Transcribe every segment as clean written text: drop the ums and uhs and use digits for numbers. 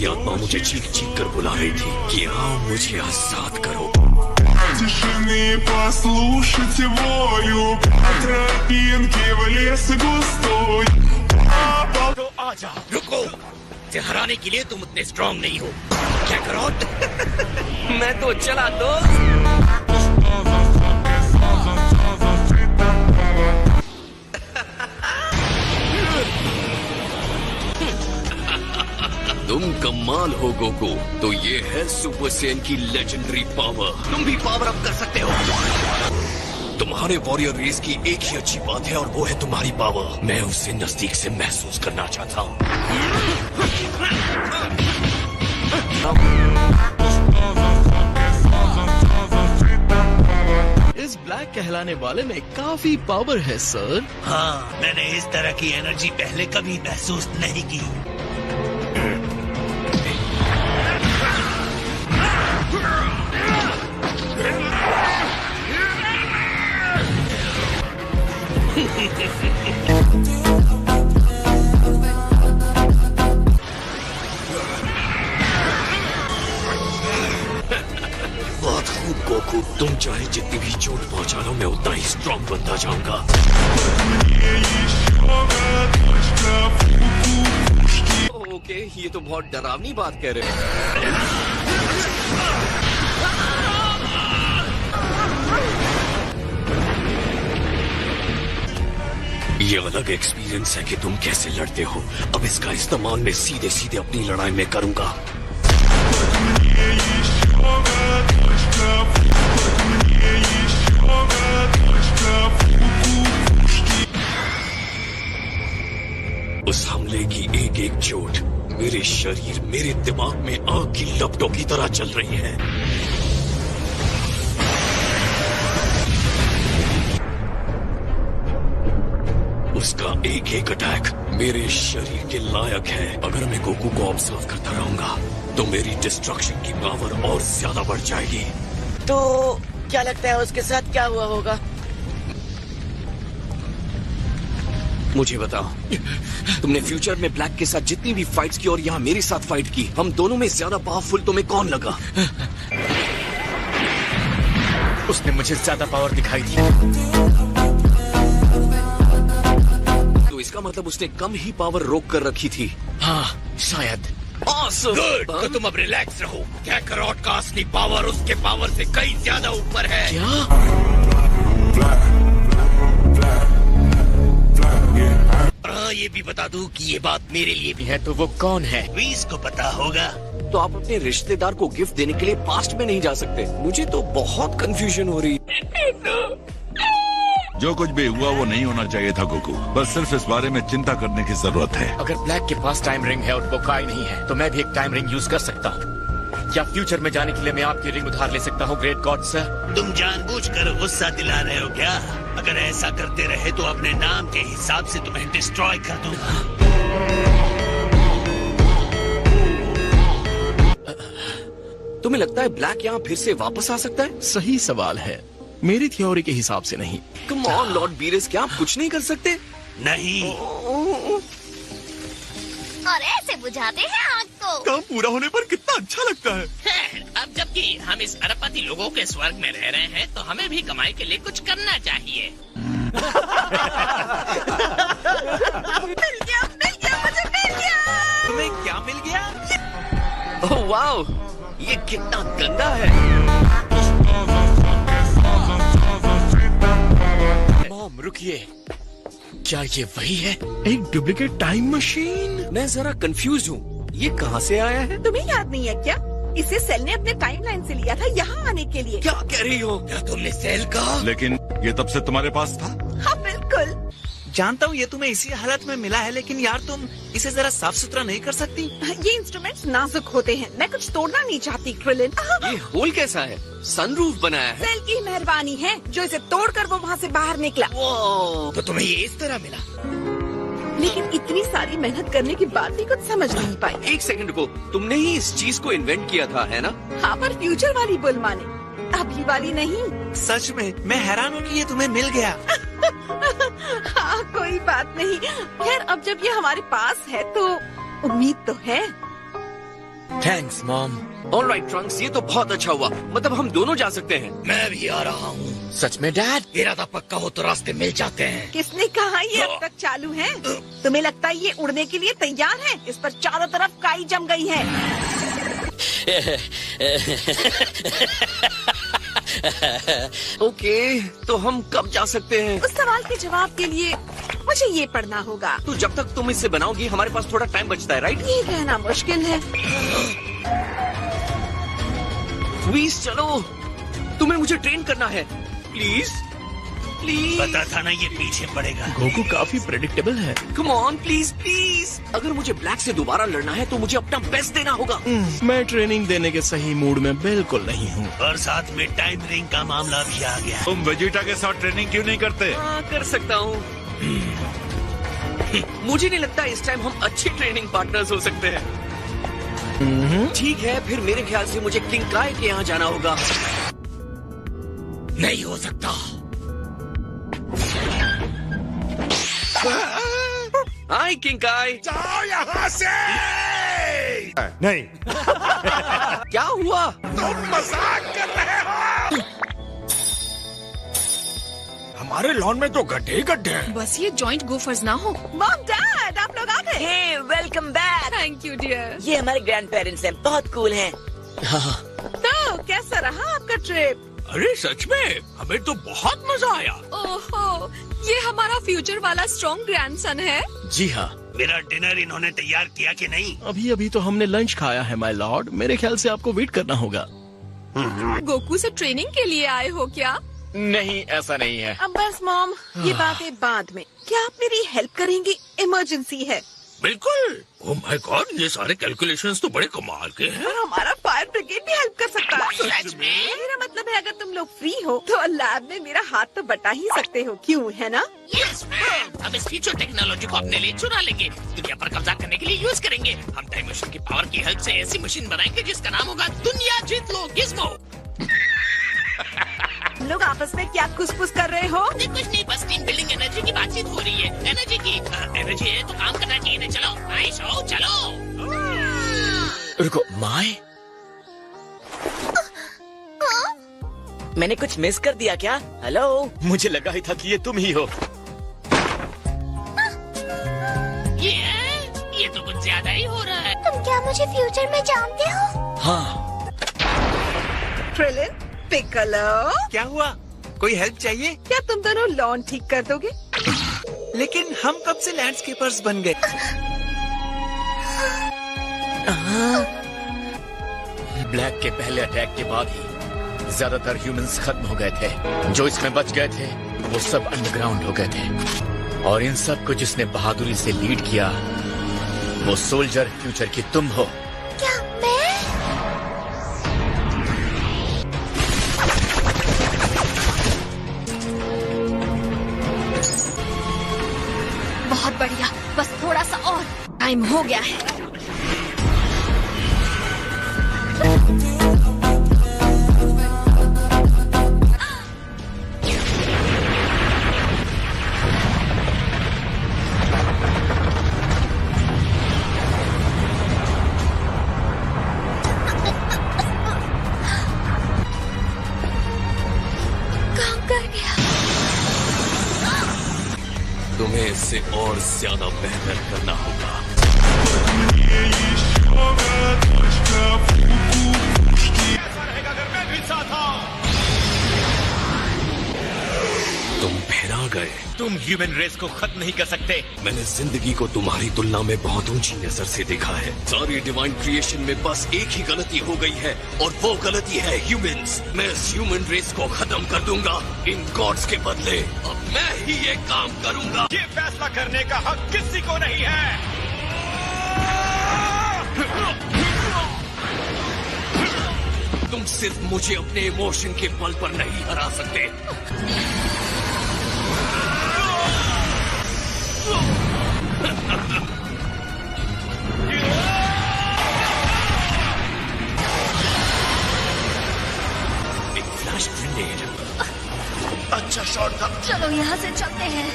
मेरी आत्मा मुझे चीख चीख कर बुला रही थी कि आओ मुझे आजाद करो। Тишины послушайте волю, по тропинке в лес густой. तो आजा। रुको, इसे हराने के लिए तुम उतने स्ट्रांग नहीं हो। क्या करो? मैं तो चला दोस्त। तुम कमाल हो गोकू। तो ये है सुपर सैयन की लेजेंडरी पावर। तुम भी पावर अप कर सकते हो। तुम्हारे वॉरियर रेस की एक ही अच्छी बात है और वो है तुम्हारी पावर। मैं उसे नजदीक से महसूस करना चाहता हूँ। इस ब्लैक कहलाने वाले में काफी पावर है सर। हाँ, मैंने इस तरह की एनर्जी पहले कभी महसूस नहीं की। बहुत खूब गोकू, तुम चाहे जितनी भी चोट पहुंचा लो, मैं उतना ही स्ट्रॉन्ग बनता जाऊंगा। ओके, ये तो बहुत डरावनी बात कह रहे हो। ये अलग एक्सपीरियंस है कि तुम कैसे लड़ते हो। अब इसका इस्तेमाल मैं सीधे सीधे अपनी लड़ाई में करूंगा। उस हमले की एक एक चोट मेरे शरीर, मेरे दिमाग में आग की लपटों की तरह चल रही है। उसका एक एक अटैक मेरे शरीर के लायक है। अगर मैं गोकू को ऑब्जर्व करता रहूंगा तो मेरी डिस्ट्रक्शन की पावर और ज्यादा बढ़ जाएगी। तो क्या लगता है उसके साथ क्या हुआ होगा? मुझे बताओ, तुमने फ्यूचर में ब्लैक के साथ जितनी भी फाइट्स की और यहाँ मेरे साथ फाइट की, हम दोनों में ज्यादा पावरफुल तुम्हें कौन लगा? उसने मुझे ज्यादा पावर दिखाई दी। तो इसका मतलब उसने कम ही पावर रोक कर रखी थी। हाँ, शायद। Awesome! गुड, तो तुम अब रिलैक्स रहो। कैकरॉट का असली पावर उसके पावर से कई ज्यादा ऊपर है। हाँ, ये भी बता दूं कि ये बात मेरे लिए भी है। है तो वो कौन है? वीस को पता होगा। तो आप अपने रिश्तेदार को गिफ्ट देने के लिए पास्ट में नहीं जा सकते। मुझे तो बहुत कंफ्यूजन हो रही है। जो कुछ भी हुआ वो नहीं होना चाहिए था गोकू। बस सिर्फ इस बारे में चिंता करने की जरूरत है। अगर ब्लैक के पास टाइम रिंग है और वो काई नहीं है, तो मैं भी एक टाइम रिंग यूज कर सकता हूँ। क्या फ्यूचर में जाने के लिए मैं आपकी रिंग उधार ले सकता हूँ ग्रेट गॉड सर? तुम जानबूझकर गुस्सा दिला रहे हो क्या? अगर ऐसा करते रहे तो अपने नाम के हिसाब से तुम्हें डिस्ट्रॉय कर दूंगा। तुम्हें लगता है ब्लैक यहाँ फिर से वापस आ सकता है? सही सवाल है, मेरी थ्योरी के हिसाब से नहीं। कम ऑन लॉर्ड बीरेस, क्या आप कुछ नहीं कर सकते? नहीं। और ऐसे बुझाते हैं आग को। काम पूरा होने पर कितना अच्छा लगता है। अब जबकि हम इस अरबपति लोगों के स्वर्ग में रह रहे हैं, तो हमें भी कमाई के लिए कुछ करना चाहिए। मिल गया, मुझे मिल गया। तुम्हें क्या मिल गया? ओह वाओ, ये कितना गंदा है। मॉम रुकिए, क्या ये वही है? एक डुप्लीकेट टाइम मशीन? मैं जरा कंफ्यूज हूँ, ये कहाँ से आया है? तुम्हें याद नहीं है क्या? इसे सेल ने अपने टाइमलाइन से लिया था यहाँ आने के लिए। क्या कह रही हो? क्या तुमने सेल कहा? लेकिन ये तब से तुम्हारे पास था। हाँ बिल्कुल। जानता हूँ ये तुम्हें इसी हालत में मिला है, लेकिन यार तुम इसे जरा साफ सुथरा नहीं कर सकती? ये इंस्ट्रूमेंट्स नाजुक होते हैं, मैं कुछ तोड़ना नहीं चाहती क्रिलिन। ये होल कैसा है? सनरूफ बनाया है? सेल की मेहरबानी है जो इसे तोड़कर वो वहाँ से बाहर निकला। तो तुम्हें ये इस तरह मिला? लेकिन इतनी सारी मेहनत करने के बाद भी कुछ समझ नहीं पाई। एक सेकंड को, तुमने ही इस चीज को इन्वेंट किया था, है ना? हाँ, पर फ्यूचर वाली बुल माने, अभी वाली नहीं। सच में मैं हैरान हूँ कि ये तुम्हें मिल गया। हाँ, कोई बात नहीं। खैर अब जब ये हमारे पास है तो उम्मीद तो है। Thanks mom. ऑलराइट ट्रंक्स, ये तो बहुत अच्छा हुआ। मतलब हम दोनों जा सकते हैं। मैं भी आ रहा हूँ। सच में डैड? इरादा पक्का हो तो रास्ते मिल जाते हैं। किसने कहा ये अब तक चालू है? तुम्हें लगता है ये उड़ने के लिए तैयार है? इस पर चारों तरफ काई जम गई है। ओके, तो हम कब जा सकते हैं? उस सवाल के जवाब के लिए मुझे ये पढ़ना होगा। तो जब तक तुम इसे बनाओगी हमारे पास थोड़ा टाइम बचता है, राइट? ये कहना मुश्किल है। प्लीज चलो, तुम्हें मुझे ट्रेन करना है। Please please. पता था ना ये पीछे पड़ेगा। गोकू काफी प्रेडिक्टेबल है। Come on please please. अगर मुझे ब्लैक से दोबारा लड़ना है तो मुझे अपना बेस्ट देना होगा। मैं ट्रेनिंग देने के सही मूड में बिल्कुल नहीं हूँ। और साथ में टाइम रिंग का मामला भी आ गया। तुम वेजिटा के साथ ट्रेनिंग क्यों नहीं करते? हाँ, कर सकता हूँ। मुझे नहीं लगता इस टाइम हम अच्छे ट्रेनिंग पार्टनर्स हो सकते हैं। ठीक है, फिर मेरे ख्याल से मुझे किंग काय के यहाँ जाना होगा। नहीं हो सकता। हाय किंग काय। जाओ यहाँ से। नहीं। क्या हुआ? तुम मजाक कर रहे हो? हमारे लॉन में तो गड्ढे ही गड्ढे हैं। बस ये जॉइंट गोफर्स ना हो। मॉम डैड, आप लोग आ गए। Hey, welcome back. Thank you dear. ये हमारे ग्रैंड पेरेंट्स हैं, बहुत कूल हैं। तो कैसा रहा आपका ट्रिप? अरे सच में हमें तो बहुत मजा आया। ओहो, ये हमारा फ्यूचर वाला स्ट्रॉन्ग ग्रैंडसन है। जी हाँ। मेरा डिनर इन्होंने तैयार किया कि नहीं? अभी अभी तो हमने लंच खाया है माय लॉर्ड। मेरे ख्याल से आपको वेट करना होगा। गोकू से ट्रेनिंग के लिए आए हो क्या? नहीं, ऐसा नहीं है। अब बस मॉम, ये बातें बाद में। क्या आप मेरी हेल्प करेंगी? इमरजेंसी है। बिल्कुल। ओह माय गॉड, ये सारे कैलकुलेशंस तो बड़े कमाल के हैं। और हमारा फायर ब्रिगेड भी हेल्प कर सकता है। सच में? मेरा मतलब है अगर तुम लोग फ्री हो तो लैब में मेरा हाथ तो बटा ही सकते हो, क्यों, है ना? Yes ma'am. हम इस फ्यूचर टेक्नोलॉजी को अपने लिए चुरा लेंगे, दुनिया पर कब्जा करने के लिए यूज करेंगे। हम टाइम मशीन की पावर की हेल्प से ऐसी मशीन बनाएंगे जिसका नाम होगा दुनिया जीत लो गिज़्मो। तुम लोग आपस में क्या खुसफुस कर रहे हो? नहीं, कुछ नहीं, बस टीम बिल्डिंग एनर्जी की बातची हो रही है। एनर्जी की एनर्जी है तो काम करना चाहिए ना। चलो नाइस हो, चलो। रुको, माय। मैंने कुछ मिस कर दिया क्या? हेलो। मुझे लगा ही था कि ये तुम ही हो। ये तो कुछ ज्यादा ही हो रहा है। तुम क्या मुझे फ्यूचर में जानते हो? हाँ। ट्रिलिन, पिकलो, क्या हुआ? कोई हेल्प चाहिए? क्या तुम दोनों लॉन ठीक कर दोगे? लेकिन हम कब से लैंडस्केपर्स बन गए? ब्लैक के पहले अटैक के बाद ही ज्यादातर ह्यूमंस खत्म हो गए थे। जो इसमें बच गए थे वो सब अंडरग्राउंड हो गए थे। और इन सब को जिसने बहादुरी से लीड किया वो सोल्जर फ्यूचर की तुम हो। क्या मैं? बहुत बढ़िया, बस थोड़ा सा और टाइम हो गया है। तुम्हें इससे और ज्यादा बेहतर करना होगा। तुम फिर आ गए। तुम ह्यूमन रेस को खत्म नहीं कर सकते। मैंने जिंदगी को तुम्हारी तुलना में बहुत ऊंची नजर से देखा है। सारी डिवाइन क्रिएशन में बस एक ही गलती हो गई है और वो गलती है ह्यूमंस। मैं इस ह्यूमन रेस को खत्म कर दूंगा इन गॉड्स के बदले। अब मैं ही ये काम करूंगा। ये फैसला करने का हक किसी को नहीं है। तुम सिर्फ मुझे अपने इमोशन के बल पर नहीं हरा सकते। एक फ्लैश ग्रेनेड। अच्छा शॉट था। चलो यहाँ से चलते हैं।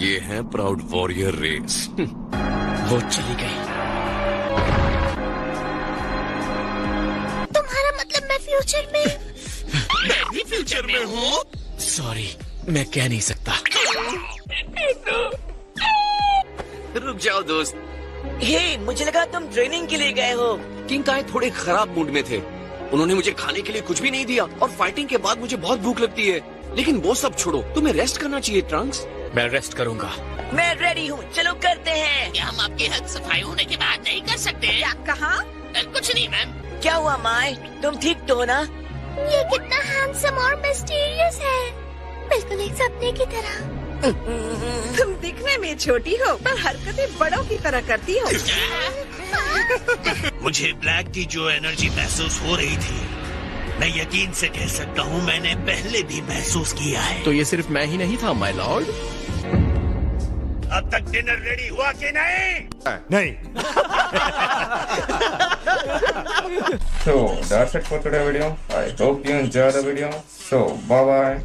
ये है प्राउड वॉरियर रेस। वो चली गई। फ्यूचर में? मैं भी फ्यूचर में हूँ। सॉरी, मैं कह नहीं सकता। रुक जाओ दोस्त। हे, मुझे लगा तुम ट्रेनिंग के लिए गए हो। किंग काय थोड़े खराब मूड में थे। उन्होंने मुझे खाने के लिए कुछ भी नहीं दिया और फाइटिंग के बाद मुझे बहुत भूख लगती है। लेकिन वो सब छोड़ो, तुम्हें रेस्ट करना चाहिए ट्रंक्स। मैं रेस्ट करूंगा। मैं रेडी हूँ, चलो करते हैं। क्या हम आपके हक सफाई होने के बाद नहीं कर सकते? क्या कहा? कुछ नहीं मैम। क्या हुआ माय, तुम ठीक तो हो ना? ये कितना हैंडसम और मिस्टीरियस है, बिल्कुल एक सपने की तरह। तुम दिखने में छोटी हो पर हरकतें बड़ों की तरह करती हो। मुझे ब्लैक की जो एनर्जी महसूस हो रही थी, मैं यकीन से कह सकता हूँ मैंने पहले भी महसूस किया है। तो ये सिर्फ मैं ही नहीं था माय लॉर्ड। अब तक डिनर रेडी हुआ कि नहीं? नहीं। So that's it for today's video. I hope you enjoyed the video. So bye bye.